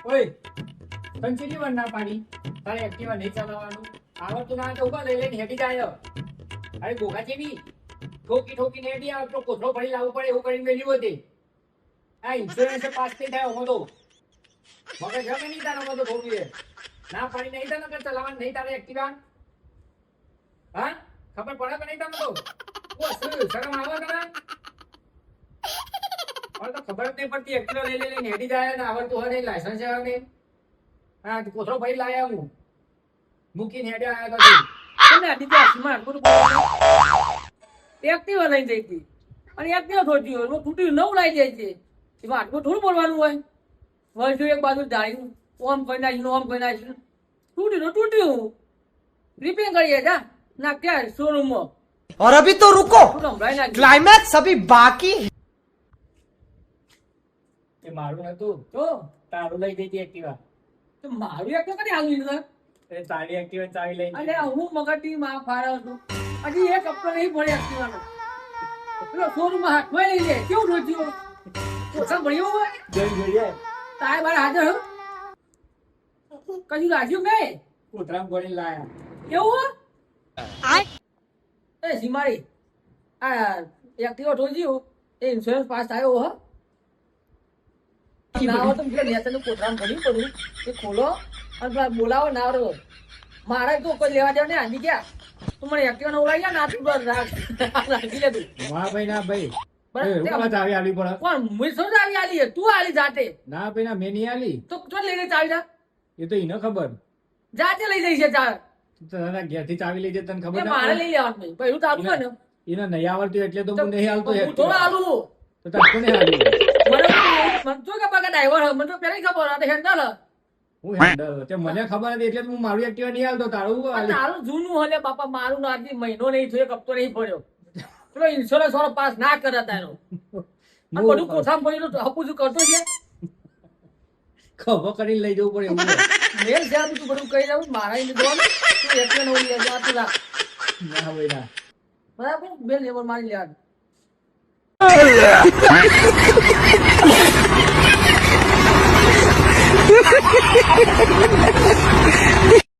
ઓય તને કેટલી વાર ના પાડી તારે એક્ટિવા નહીં ચલાવવાનું આવડતું ના તો ઉભા લઈ લઈને હેડી જાય અરે ગોગા જેવી ઠોકી હેડી આવે તો કોથળો ભરી લાવવું પડે એવું કરીને મેલ્યું હતી આ ઇન્સ્યોરન્સ પાસ થઈ થાય હું તો મગજ જમે નહીં તારો મતો ઠોકી ના પાડી નહીં તને કે ચલાવવાનું નહીં તારે એક્ટિવા હા ખબર પડે કે નહીં તમને તો શરમ આવે તને તો ખબર જ નહીં પડતી એક્ટિવા લઈ લઈને હેડી જાય ને આવડતું હોય નહીં લાયસન્સ આવે નહીં હા કોથળો ભરી લાયા હું મૂકીને હેડે આવ્યા તો તમે આદિત્ય સ્માર્ટ પૂરું એક્ટિવા લઈ જઈ હતી અને એક્ટિવા થોડી હોય તૂટ્યું નવું લાવી જાય છે એમાં આટલું થોડું બોલવાનું હોય વર્ષો એક બાજુ ડાળ્યું ઓમ કરી નાખ્યું ઓમ કરી નાખ્યું તૂટ્યું તો તૂટ્યું રિપેર કરીએ જા ના ક્યાં શોરૂમમાં और अभी तो रुको સંભળાઈ નાખ્યું क्लाइमैक्स अभी बाकी है। એ મારું હતું તો તારું લઈ જઈ હતી એક્ટિવા તો મારું એક કરી આવ્યું ને એ તારી એક્ટિવા ચાવી લઈને અને હું મગજની માં ફાળો છું હજી એક હપ્તો નહીં પડે એક્ટિવાનો પેલો શોરૂમમાં હાથમાં લઈ લે કેવું રોજ્યું ઓછા ભણ્યો હોય જોઈએ તારે મારે હાજર હો કશું રાખ્યું મેં કોથળામાં ભરીને લાયા કેવું એ સીમારી આ એક્ટિવા ઠોજ્યું એ ઇન્સ્યોરન્સ પાસ થયો હો ના હોય તો પેલા નેતાનું કોથળામાં ભર્યું પડ્યું એ ખોલો અને પેલા બોલાવો ના રહો મારે તો કોઈ લેવા દેવા ને આંધી ગયા તું મને એક્ટિવા ઉડાઈ ગયા ના તું બસ રાખી લે તું વાહ ભાઈ ના ભાઈ બરાબર ચાવી આલી પડે કોણ મુઈ શું આવી આલી હે? તું આલી જાતે ના ભાઈ ના મેં નહીં આલી તો તો લઈને ચાવી જા એ તો એને ખબર જાતે લઈ જઈશ ચા તારા ઘેરથી ચાવી લઈ જાય તને ખબર એ ના મારે પડે? લઈ લેવાનું નહીં પહેલું તારું ને એને નહીં આવડતું એટલે તો હું નહીં હાલતો હું થોડો એક્ટિવા. આલું તો તારે કોને હાલી મને તો કે પગા ડ્રાઈવર મને તો પેલા ખબર હતી હેન્ડલ હું હેન્ડલ તે મને ખબર હતી એટલે તો હું મારું એક્ટિવા નહીં હાલતો તારું હું હાલી. તારું જૂનું હલે બાપા મારું ના હજી મહિનો નહીં થયો એક હપ્તો નહીં પડ્યો પેલો ઇન્સ્યોરન્સ વાળો પાસ ના કરે તારો આ બધું કોથામાં પડેલું હપું શું કરતો છે ખભો કરીને લઈ જવું પડે એવું છે. મેલ છે તું બધું કહી દઉં મારા એને જોવાનું તું એટલે નવું લે જા તું રાખ ના ભાઈ ના બરાબર બેલ લેવલ મારી લેવાનું